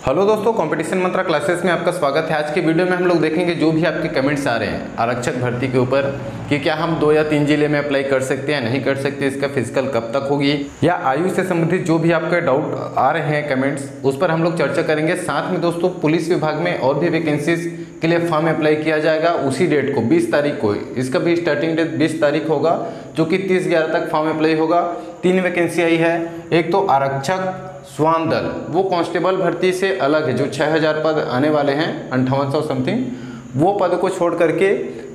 Hello दोस्तों, competition मंत्रा classes में आपका स्वागत है। आज के वीडियो में हम लोग देखेंगे जो भी आपके कमेंट्स आ रहे हैं आरक्षक भर्ती के ऊपर कि क्या हम 2 या 3 जिले में अप्लाई कर सकते हैं, नहीं कर सकते, इसका फिजिकल कब तक होगी, या आयु से संबंधित जो भी आपके डाउट आ रहे हैं कमेंट्स, उस पर हम लोग चर्चा करेंगे। साथ में दोस्तों पुलिस विभाग में और भी वैकेंसीज के लिए फॉर्म अप्लाई किया जाएगा उसी डेट को, 20 तारीख को। इसका भी स्टार्टिंग डेट 20 तारीख होगा, जो कि 30/11 तक फॉर्म अप्लाई होगा। 3 वैकेंसी आई है। एक तो आरक्षक स्वान दल, वो कांस्टेबल भर्ती से अलग है, जो 6000 पद आने वाले हैं, 5800 समथिंग, वो पद को छोड़ करके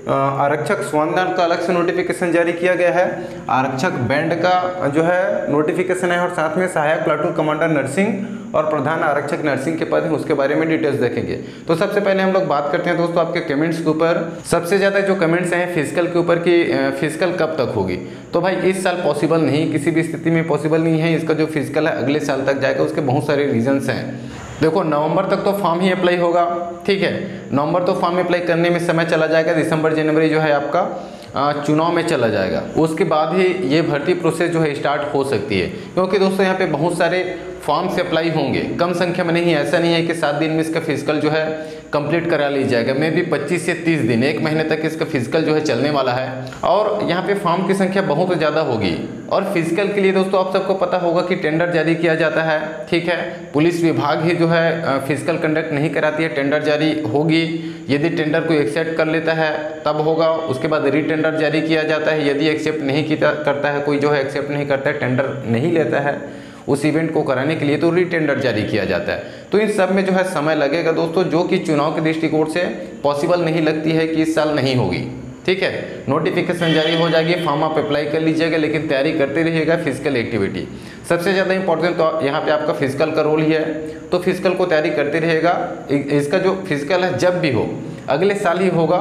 आरक्षक स्वान दल का अलग से नोटिफिकेशन जारी किया गया है। आरक्षक बैंड का जो है नोटिफिकेशन है, और साथ में सहायक प्लाटून कमांडर नर्सिंग और प्रधान आरक्षक नर्सिंग के पद हैं, उसके बारे में डिटेल्स देखेंगे। तो सबसे पहले हम लोग बात करते हैं दोस्तों आपके कमेंट्स के ऊपर। सबसे ज़्यादा जो कमेंट्स हैं फिजिकल के ऊपर कि फिजिकल कब तक होगी। तो भाई इस साल पॉसिबल नहीं, किसी भी स्थिति में पॉसिबल नहीं है। इसका जो फिजिकल है अगले साल तक जाएगा, उसके बहुत सारे रीजंस हैं। देखो, नवंबर तक तो फॉर्म ही अप्लाई होगा, ठीक है। नवंबर तो फॉर्म अप्लाई करने में समय चला जाएगा, दिसंबर जनवरी जो है आपका चुनाव में चला जाएगा। उसके बाद ही ये भर्ती प्रोसेस जो है स्टार्ट हो सकती है, क्योंकि दोस्तों यहाँ पे बहुत सारे फॉर्म से अप्लाई होंगे, कम संख्या में नहीं। ऐसा नहीं है कि 7 दिन में इसका फिजिकल जो है कंप्लीट करा ली जाएगा। मे भी 25 से 30 दिन, 1 महीने तक इसका फिजिकल जो है चलने वाला है, और यहाँ पे फॉर्म की संख्या बहुत ज़्यादा होगी। और फिजिकल के लिए दोस्तों आप सबको पता होगा कि टेंडर जारी किया जाता है, ठीक है। पुलिस विभाग ही जो है फिजिकल कंडक्ट नहीं कराती है, टेंडर जारी होगी। यदि टेंडर को एक्सेप्ट कर लेता है तब होगा, उसके बाद रीटेंडर जारी किया जाता है। यदि एक्सेप्ट नहीं करता है, कोई जो है एक्सेप्ट नहीं करता है, टेंडर नहीं लेता है उस इवेंट को कराने के लिए, तो रीटेंडर जारी किया जाता है। तो इन सब में जो है समय लगेगा दोस्तों, जो कि चुनाव के दृष्टिकोण से पॉसिबल नहीं लगती है कि इस साल नहीं होगी, ठीक है। नोटिफिकेशन जारी हो जाएगी, फॉर्म आप अप्लाई कर लीजिएगा, लेकिन तैयारी करते रहिएगा। फिजिकल एक्टिविटी सबसे ज़्यादा इंपॉर्टेंट तो यहाँ पे आपका फिजिकल का रोल ही है, तो फिजिकल को तैयारी करते रहिएगा। इसका जो फिजिकल है जब भी हो, अगले साल ही होगा,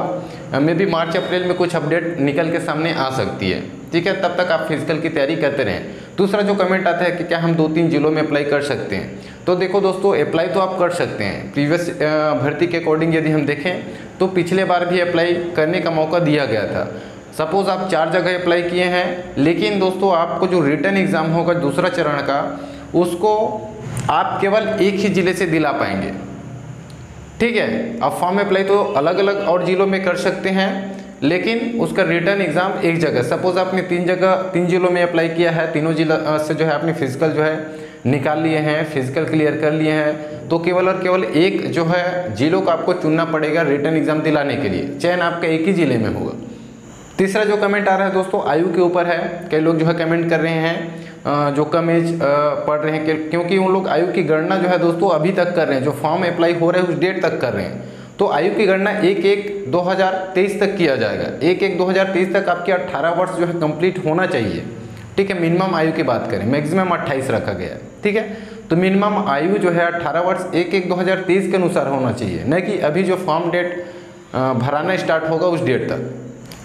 मे भी मार्च अप्रैल में कुछ अपडेट निकल के सामने आ सकती है, ठीक है। तब तक आप फिजिकल की तैयारी करते रहें। दूसरा जो कमेंट आता है कि क्या हम 2-3 जिलों में अप्लाई कर सकते हैं, तो देखो दोस्तों, अप्लाई तो आप कर सकते हैं। प्रीवियस भर्ती के अकॉर्डिंग यदि हम देखें तो पिछले बार भी अप्लाई करने का मौका दिया गया था। सपोज़ आप 4 जगह अप्लाई किए हैं, लेकिन दोस्तों आपको जो रिटन एग्ज़ाम होगा दूसरा चरण का, उसको आप केवल एक ही ज़िले से दिला पाएंगे, ठीक है। आप फॉर्म अप्लाई तो अलग अलग और जिलों में कर सकते हैं, लेकिन उसका रिटर्न एग्जाम एक जगह। सपोज आपने 3 जिलों में अप्लाई किया है, तीनों जिला से जो है आपने फिजिकल जो है निकाल लिए हैं, फिजिकल क्लियर कर लिए हैं, तो केवल और केवल एक जो है जिलों को आपको चुनना पड़ेगा रिटर्न एग्जाम दिलाने के लिए। चयन आपका एक ही जिले में होगा। तीसरा जो कमेंट आ रहा है दोस्तों आयु के ऊपर है। कई लोग जो है कमेंट कर रहे हैं जो कम एज पढ़ रहे हैं, क्योंकि उन लोग आयु की गणना जो है दोस्तों अभी तक कर रहे हैं, जो फॉर्म अप्लाई हो रहे हैं उस डेट तक कर रहे हैं। तो आयु की गणना 1/1/2023 तक किया जाएगा। 1/1/2023 तक आपके 18 वर्ष जो है कंप्लीट होना चाहिए, ठीक है। मिनिमम आयु की बात करें, मैक्सिमम 28 रखा गया है, ठीक है। तो मिनिमम आयु जो है 18 वर्ष 1/1/2023 के अनुसार होना चाहिए, न कि अभी जो फॉर्म डेट भराना स्टार्ट होगा उस डेट तक।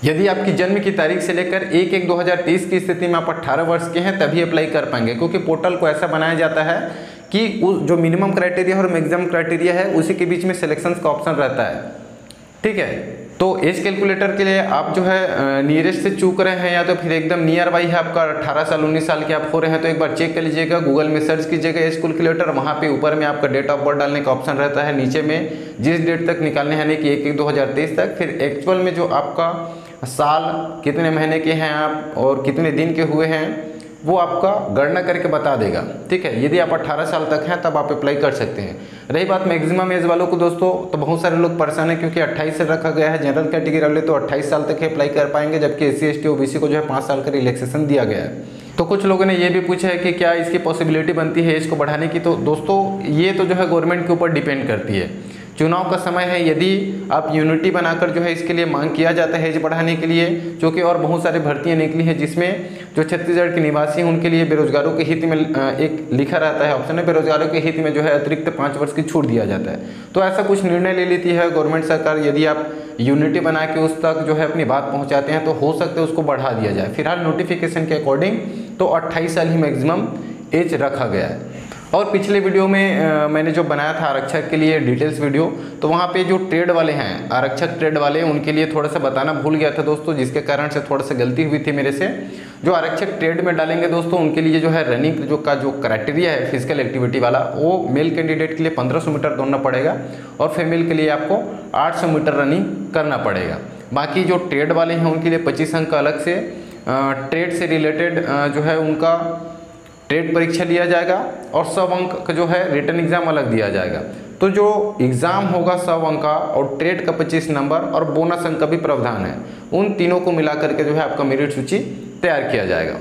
यदि आपकी जन्म की तारीख से लेकर 1/1/2023 की स्थिति में आप 18 वर्ष के हैं तभी अप्लाई कर पाएंगे, क्योंकि पोर्टल को ऐसा बनाया जाता है कि उस जो मिनिमम क्राइटेरिया और मैक्सिमम क्राइटेरिया है उसी के बीच में सिलेक्शन का ऑप्शन रहता है, ठीक है। तो एज कैलकुलेटर के लिए आप जो है नियरेस्ट से चूक रहे हैं, या तो फिर एकदम नियर बाई है आपका 18 साल 19 साल के आप हो रहे हैं, तो एक बार चेक कर लीजिएगा। गूगल में सर्च कीजिएगा एज कैलकुलेटर, वहाँ पे ऊपर में आपका डेट ऑफ बर्थ डालने का ऑप्शन रहता है, नीचे में जिस डेट तक निकालने हैं, यानी कि 1/1/2023 तक। फिर एक्चुअल में जो आपका साल, कितने महीने के हैं आप और कितने दिन के हुए हैं, वो आपका गणना करके बता देगा, ठीक है। यदि आप 18 साल तक हैं तब आप अप्लाई कर सकते हैं। रही बात मैक्सिमम एज वालों को दोस्तों, तो बहुत सारे लोग परेशान हैं, क्योंकि 28 से रखा गया है। जनरल कैटेगरी वाले तो 28 साल तक ही अप्लाई कर पाएंगे, जबकि SC ST OBC को जो है 5 साल का रिलैक्सेशन दिया गया है। तो कुछ लोगों ने ये भी पूछा है कि क्या इसकी पॉसिबिलिटी बनती है एज को बढ़ाने की। तो दोस्तों ये तो जो है गवर्नमेंट के ऊपर डिपेंड करती है। चुनाव का समय है, यदि आप यूनिटी बनाकर जो है इसके लिए मांग किया जाता है एज बढ़ाने के लिए, क्योंकि और बहुत सारी भर्तियां निकली हैं जिसमें जो छत्तीसगढ़ के निवासी हैं उनके लिए बेरोजगारों के हित में एक लिखा रहता है ऑप्शन है, बेरोजगारों के हित में जो है अतिरिक्त 5 वर्ष की छूट दिया जाता है। तो ऐसा कुछ निर्णय ले लेती है गवर्नमेंट सरकार। यदि आप यूनिटी बना के उस तक जो है अपनी बात पहुँचाते हैं तो हो सकता है उसको बढ़ा दिया जाए। फिलहाल नोटिफिकेशन के अकॉर्डिंग तो 28 साल ही मैक्सिमम एज रखा गया है। और पिछले वीडियो में मैंने जो बनाया था आरक्षक के लिए डिटेल्स वीडियो, तो वहाँ पे जो ट्रेड वाले हैं, आरक्षक ट्रेड वाले, उनके लिए थोड़ा सा बताना भूल गया था दोस्तों, जिसके कारण से थोड़ा सा गलती हुई थी मेरे से। जो आरक्षक ट्रेड में डालेंगे दोस्तों, उनके लिए जो है रनिंग जो क्राइटेरिया है फिजिकल एक्टिविटी वाला, वो मेल कैंडिडेट के लिए 1500 मीटर दौड़ना पड़ेगा और फीमेल के लिए आपको 800 मीटर रनिंग करना पड़ेगा। बाकी जो ट्रेड वाले हैं उनके लिए 25 अंक का अलग से ट्रेड से रिलेटेड जो है उनका ट्रेड परीक्षा लिया जाएगा और 100 अंक का जो है रिटर्न एग्जाम अलग दिया जाएगा। तो जो एग्ज़ाम होगा 100 अंक का और ट्रेड का 25 नंबर और बोनस अंक का भी प्रावधान है, उन तीनों को मिला करके जो है आपका मेरिट सूची तैयार किया जाएगा।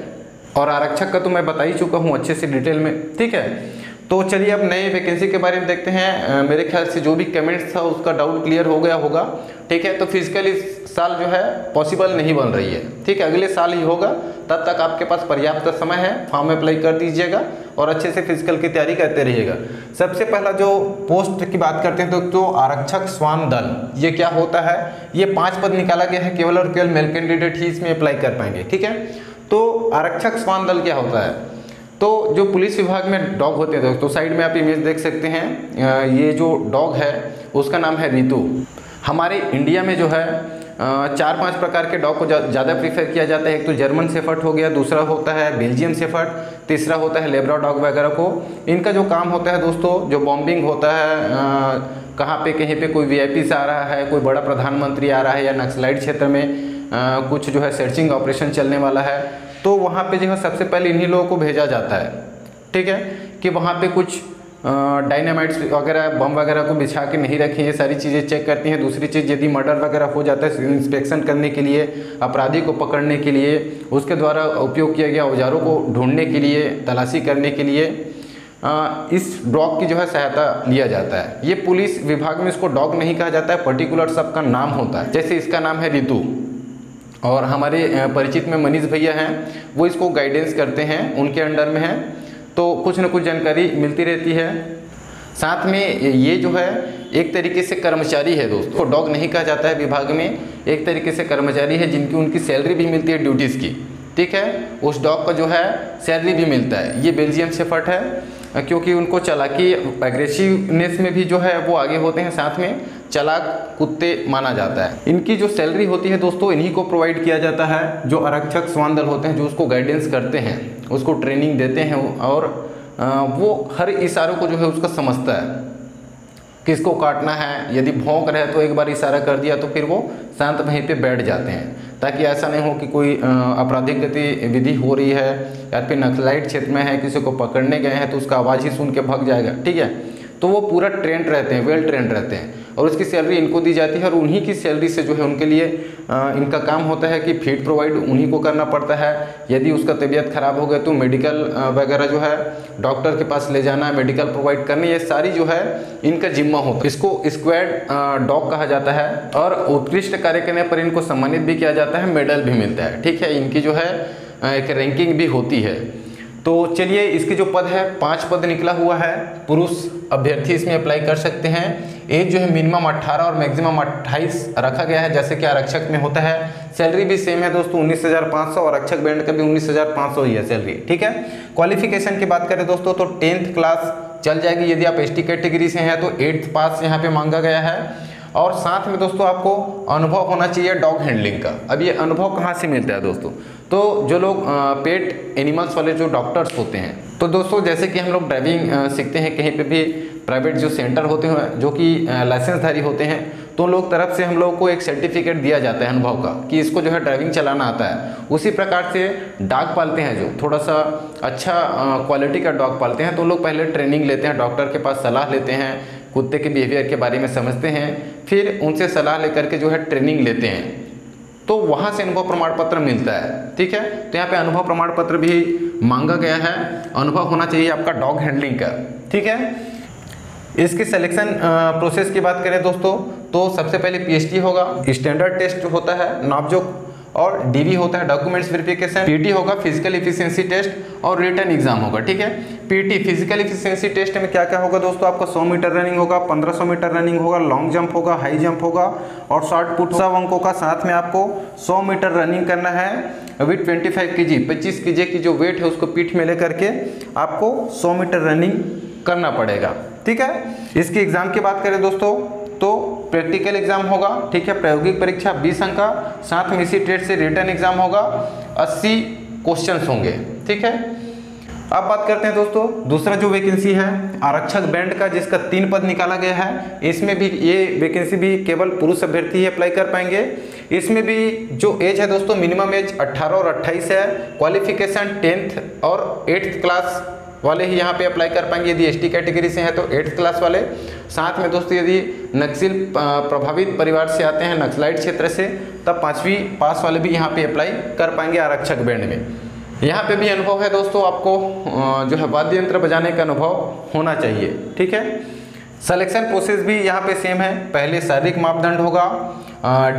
और आरक्षक का तो मैं बता ही चुका हूँ अच्छे से डिटेल में, ठीक है। तो चलिए अब नए वैकेंसी के बारे में देखते हैं। मेरे ख्याल से जो भी कमेंट्स था उसका डाउट क्लियर हो गया होगा, ठीक है। तो फिजिकल इस साल जो है पॉसिबल नहीं बन रही है, ठीक है, अगले साल ही होगा। तब तक आपके पास पर्याप्त समय है, फॉर्म अप्लाई कर दीजिएगा और अच्छे से फिजिकल की तैयारी करते रहिएगा। सबसे पहला जो पोस्ट की बात करते हैं तो आरक्षक श्वान दल, ये क्या होता है? ये 5 पद निकाला गया है, केवल और केवल मेल कैंडिडेट ही इसमें अप्लाई कर पाएंगे, ठीक है। तो आरक्षक श्वान दल क्या होता है? तो जो पुलिस विभाग में डॉग होते हैं दोस्तों, साइड में आप इमेज देख सकते हैं, ये जो डॉग है उसका नाम है रितु। हमारे इंडिया में जो है 4-5 प्रकार के डॉग को ज़्यादा प्रीफर किया जाता है। एक तो जर्मन शेफर्ड हो गया, दूसरा होता है बेल्जियम शेफर्ड, तीसरा होता है लेब्राडॉग वगैरह को। इनका जो काम होता है दोस्तों, जो बॉम्बिंग होता है, कहाँ पे कहीं पे कोई वीआईपी से आ रहा है, कोई बड़ा प्रधानमंत्री आ रहा है या नक्सलाइट क्षेत्र में कुछ जो है सर्चिंग ऑपरेशन चलने वाला है, तो वहाँ पे जो है सबसे पहले इन्हीं लोगों को भेजा जाता है, ठीक है, कि वहाँ पे कुछ डायनामाइट्स वगैरह, बम वगैरह को बिछा के नहीं रखें, ये सारी चीज़ें चेक करती हैं। दूसरी चीज़, यदि मर्डर वगैरह हो जाता है, इंस्पेक्शन करने के लिए, अपराधी को पकड़ने के लिए, उसके द्वारा उपयोग किया गया औजारों को ढूंढने के लिए, तलाशी करने के लिए इस डॉग की जो है सहायता लिया जाता है। ये पुलिस विभाग में इसको डॉग नहीं कहा जाता है, पर्टिकुलर सबका नाम होता है। जैसे इसका नाम है रितु और हमारे परिचित में मनीष भैया हैं, वो इसको गाइडेंस करते हैं, उनके अंडर में है, तो कुछ न कुछ जानकारी मिलती रहती है। साथ में ये जो है एक तरीके से कर्मचारी है दोस्तों, डॉग नहीं कहा जाता है विभाग में, एक तरीके से कर्मचारी है जिनकी उनकी सैलरी भी मिलती है ड्यूटीज़ की, ठीक है। उस डॉग का जो है सैलरी भी मिलता है। ये बेल्जियम शेफर्ड है, क्योंकि उनको चालाकी, एग्रेसिवनेस में भी जो है वो आगे होते हैं, साथ में चालाक कुत्ते माना जाता है। इनकी जो सैलरी होती है दोस्तों, इन्हीं को प्रोवाइड किया जाता है। जो आरक्षक श्वान दल होते हैं, जो उसको गाइडेंस करते हैं, उसको ट्रेनिंग देते हैं और वो हर इशारों को जो है उसका समझता है, किसको काटना है। यदि भौंक रहे तो एक बार इशारा कर दिया तो फिर वो शांत वहीं पे बैठ जाते हैं, ताकि ऐसा नहीं हो कि कोई आपराधिक गतिविधि हो रही है या फिर नक्सलाइट क्षेत्र में है, किसी को पकड़ने गए हैं तो उसका आवाज़ ही सुन के भाग जाएगा, ठीक है। तो वो पूरा ट्रेंड रहते हैं, वेल ट्रेंड रहते हैं और उसकी सैलरी इनको दी जाती है और उन्हीं की सैलरी से जो है उनके लिए इनका काम होता है कि फीड प्रोवाइड उन्हीं को करना पड़ता है। यदि उसका तबीयत खराब हो गया तो मेडिकल वगैरह जो है डॉक्टर के पास ले जाना, मेडिकल प्रोवाइड करना, ये सारी जो है इनका जिम्मा होता है। इसको स्क्वाड डॉग कहा जाता है और उत्कृष्ट कार्य करने पर इनको सम्मानित भी किया जाता है, मेडल भी मिलता है, ठीक है। इनकी जो है एक रैंकिंग भी होती है। तो चलिए, इसके जो पद है 5 पद निकला हुआ है, पुरुष अभ्यर्थी इसमें अप्लाई कर सकते हैं। एज जो है मिनिमम 18 और मैक्सिमम 28 रखा गया है, जैसे कि आरक्षक में होता है। सैलरी भी सेम है दोस्तों, 19,500 और आरक्षक बैंड का भी 19,500 ही है सैलरी, ठीक है। क्वालिफिकेशन की बात करें दोस्तों तो 10th क्लास चल जाएगी। यदि आप ST कैटेगरी से हैं तो 8th पास यहाँ पे मांगा गया है और साथ में दोस्तों आपको अनुभव होना चाहिए डॉग हैंडलिंग का। अब ये अनुभव कहाँ से मिलता है दोस्तों? तो जो लोग पेट एनिमल्स वाले जो डॉक्टर्स होते हैं, तो दोस्तों जैसे कि हम लोग ड्राइविंग सीखते हैं कहीं पे भी, प्राइवेट जो सेंटर होते हैं जो कि लाइसेंसधारी होते हैं, तो लोग तरफ से हम लोग को एक सर्टिफिकेट दिया जाता है अनुभव का कि इसको जो है ड्राइविंग चलाना आता है। उसी प्रकार से डॉग पालते हैं जो थोड़ा सा अच्छा क्वालिटी का डॉग पालते हैं, तो लोग पहले ट्रेनिंग लेते हैं, डॉक्टर के पास सलाह लेते हैं, कुत्ते के बिहेवियर के बारे में समझते हैं, फिर उनसे सलाह लेकर के जो है ट्रेनिंग लेते हैं, तो वहाँ से अनुभव प्रमाण पत्र मिलता है, ठीक है। तो यहाँ पे अनुभव प्रमाण पत्र भी मांगा गया है, अनुभव होना चाहिए आपका डॉग हैंडलिंग का, ठीक है। इसके सिलेक्शन प्रोसेस की बात करें दोस्तों तो सबसे पहले PhD होगा, स्टैंडर्ड टेस्ट जो होता है नापजोक और डीवी होता है डॉक्यूमेंट्स वेरिफिकेशन, पीटी होगा फिजिकल एफिशिएंसी टेस्ट और रिटन एग्जाम होगा। ठीक है, पीटी फिजिकल एफिशिएंसी टेस्ट में क्या क्या होगा दोस्तों, आपका 100 मीटर रनिंग होगा, 1500 मीटर रनिंग होगा, लॉन्ग जंप होगा, हाई जंप होगा और शॉर्ट पुट। सब अंकों का साथ में आपको 100 मीटर रनिंग करना है विथ 25 kg, 25 kg की जो वेट है उसको पीठ में लेकर के आपको 100 मीटर रनिंग करना पड़ेगा। ठीक है, इसकी एग्जाम की बात करें दोस्तों तो प्रैक्टिकल एग्जाम होगा। ठीक है, प्रायोगिक परीक्षा 20 अंक का, साथ में इसी ट्रेड से रिटन एग्जाम होगा, 80 क्वेश्चंस होंगे। ठीक है, अब बात करते हैं दोस्तों दूसरा जो वैकेंसी है आरक्षक बैंड का, जिसका 3 पद निकाला गया है। इसमें भी ये वैकेंसी भी केवल पुरुष अभ्यर्थी ही अप्लाई कर पाएंगे। इसमें भी जो एज है दोस्तों मिनिमम एज 18 और 28 है। क्वालिफिकेशन 10th और 8th क्लास वाले ही यहाँ पे अप्लाई कर पाएंगे। यदि एसटी कैटेगरी से हैं तो 8th क्लास वाले। साथ में दोस्तों यदि नक्सल प्रभावित परिवार से आते हैं, नक्सलाइट क्षेत्र से, तब 5वीं पास वाले भी यहाँ पे अप्लाई कर पाएंगे आरक्षक बैंड में। यहाँ पे भी अनुभव है दोस्तों, आपको जो है वाद्य यंत्र बजाने का अनुभव होना चाहिए। ठीक है, सिलेक्शन प्रोसेस भी यहाँ पे सेम है। पहले शारीरिक मापदंड होगा,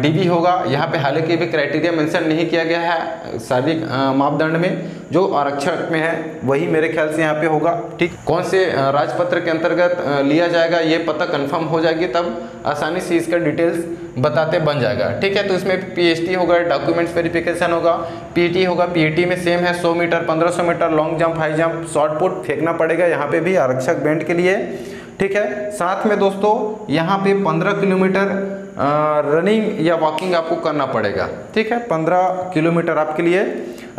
डीबी होगा। यहाँ पे हालांकि भी क्राइटेरिया मेंशन नहीं किया गया है शारीरिक मापदंड में, जो आरक्षक में है वही मेरे ख्याल से यहाँ पे होगा। ठीक, कौन से राजपत्र के अंतर्गत लिया जाएगा ये पता कंफर्म हो जाएगी, तब आसानी से इसका डिटेल्स बताते बन जाएगा। ठीक है, तो इसमें पीएचटी होगा, डॉक्यूमेंट्स वेरिफिकेशन होगा, पीटी होगा। पीटी में सेम है 100 metre, 1500 metre, long jump, high jump, short put फेंकना पड़ेगा यहाँ पे भी आरक्षक बैंड के लिए। ठीक है, साथ में दोस्तों यहाँ पे 15 किलोमीटर रनिंग या वॉकिंग आपको करना पड़ेगा। ठीक है, 15 किलोमीटर आपके लिए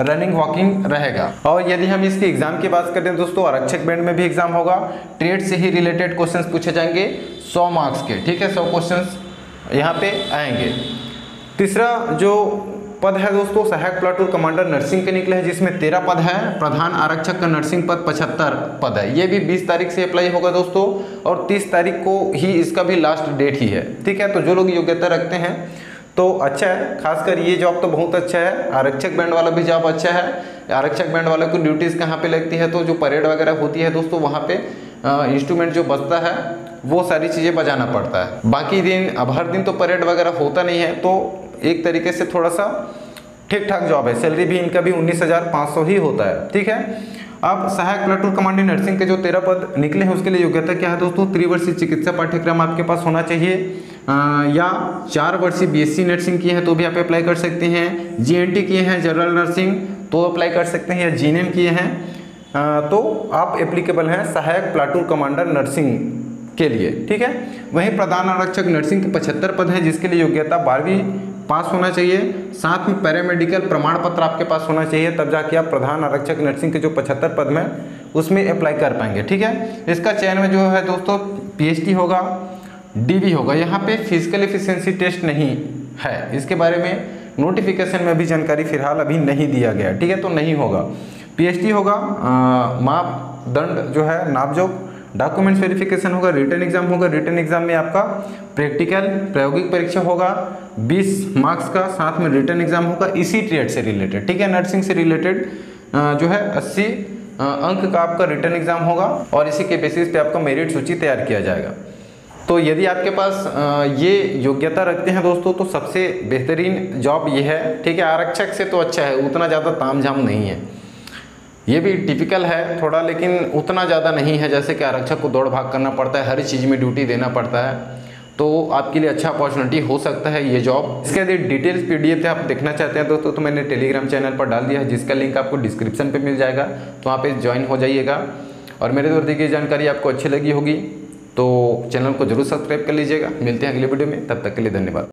रनिंग वॉकिंग रहेगा। और यदि हम इसके एग्जाम की बात करें दोस्तों, आरक्षक बैंड में भी एग्जाम होगा। ट्रेड से ही रिलेटेड क्वेश्चंस पूछे जाएंगे 100 मार्क्स के। ठीक है, 100 क्वेश्चंस यहाँ पे आएंगे। तीसरा जो पद है दोस्तों सहायक प्लाटून कमांडर नर्सिंग के निकले हैं, जिसमें 13 पद है। प्रधान आरक्षक का नर्सिंग पद 75 पद है। ये भी 20 तारीख से अप्लाई होगा दोस्तों, और 30 तारीख को ही इसका भी लास्ट डेट ही है। ठीक है, तो जो लोग योग्यता रखते हैं तो अच्छा है, खासकर ये जॉब तो बहुत अच्छा है। आरक्षक बैंड वाला भी जॉब अच्छा है। आरक्षक बैंड वाले को ड्यूटीज़ कहाँ पे लगती है, तो जो परेड वगैरह होती है दोस्तों वहाँ पे इंस्ट्रूमेंट जो बजता है वो सारी चीज़ें बजाना पड़ता है। बाकी दिन अब हर दिन तो परेड वगैरह होता नहीं है, तो एक तरीके से थोड़ा सा ठीक ठाक जॉब है। सैलरी भी इनका भी 19,500 ही होता है। ठीक है, अब सहायक प्लाटून कमांडर नर्सिंग के जो 13 पद निकले हैं उसके लिए योग्यता क्या है दोस्तों, 3 वर्षीय चिकित्सा पाठ्यक्रम आपके पास होना चाहिए, या 4 वर्षीय बीएससी नर्सिंग की है तो भी आप अप्लाई कर सकते हैं। जीएनटी किए हैं जनरल नर्सिंग तो अप्लाई कर सकते हैं, या जीएनएम किए हैं तो आप एप्लीकेबल हैं सहायक प्लाटून कमांडर नर्सिंग के लिए। ठीक है, वहीं प्रधान आरक्षक नर्सिंग के 75 पद हैं, जिसके लिए योग्यता 12वीं पास होना चाहिए। साथ में पैरामेडिकल प्रमाण पत्र आपके पास होना चाहिए, तब जाके आप प्रधान आरक्षक नर्सिंग के जो 75 पद में उसमें अप्लाई कर पाएंगे। ठीक है, इसका चयन में जो है दोस्तों पीएचडी होगा, डीवी होगा। यहाँ पे फिजिकल एफिशिएंसी टेस्ट नहीं है, इसके बारे में नोटिफिकेशन में भी जानकारी फिलहाल अभी नहीं दिया गया। ठीक है, तो नहीं होगा। पीएचडी होगा, मापदंड जो है नापजोक, डॉक्यूमेंट्स वेरिफिकेशन होगा, रिटन एग्जाम होगा। रिटन एग्जाम में आपका प्रैक्टिकल प्रायोगिक परीक्षा होगा 20 मार्क्स का, साथ में रिटन एग्जाम होगा इसी ट्रेड से रिलेटेड। ठीक है, नर्सिंग से रिलेटेड जो है 80 अंक का आपका रिटन एग्जाम होगा, और इसी के बेसिस पे आपका मेरिट सूची तैयार किया जाएगा। तो यदि आपके पास ये योग्यता रखते हैं दोस्तों तो सबसे बेहतरीन जॉब ये है। ठीक है, आरक्षक से तो अच्छा है, उतना ज़्यादा तामझाम नहीं है। ये भी टिपिकल है थोड़ा, लेकिन उतना ज़्यादा नहीं है जैसे कि आरक्षक को दौड़ भाग करना पड़ता है, हर चीज़ में ड्यूटी देना पड़ता है। तो आपके लिए अच्छा अपॉर्चुनिटी हो सकता है ये जॉब। इसके यदि डिटेल्स पीडीएफ आप देखना चाहते हैं दोस्तों तो मैंने टेलीग्राम चैनल पर डाल दिया है, जिसका लिंक आपको डिस्क्रिप्शन पे मिल जाएगा, तो वहाँ पे ज्वाइन हो जाइएगा। और मेरे द्वारा दी गई जानकारी आपको अच्छी लगी होगी तो चैनल को जरूर सब्सक्राइब कर लीजिएगा। मिलते हैं अगले वीडियो में, तब तक के लिए धन्यवाद।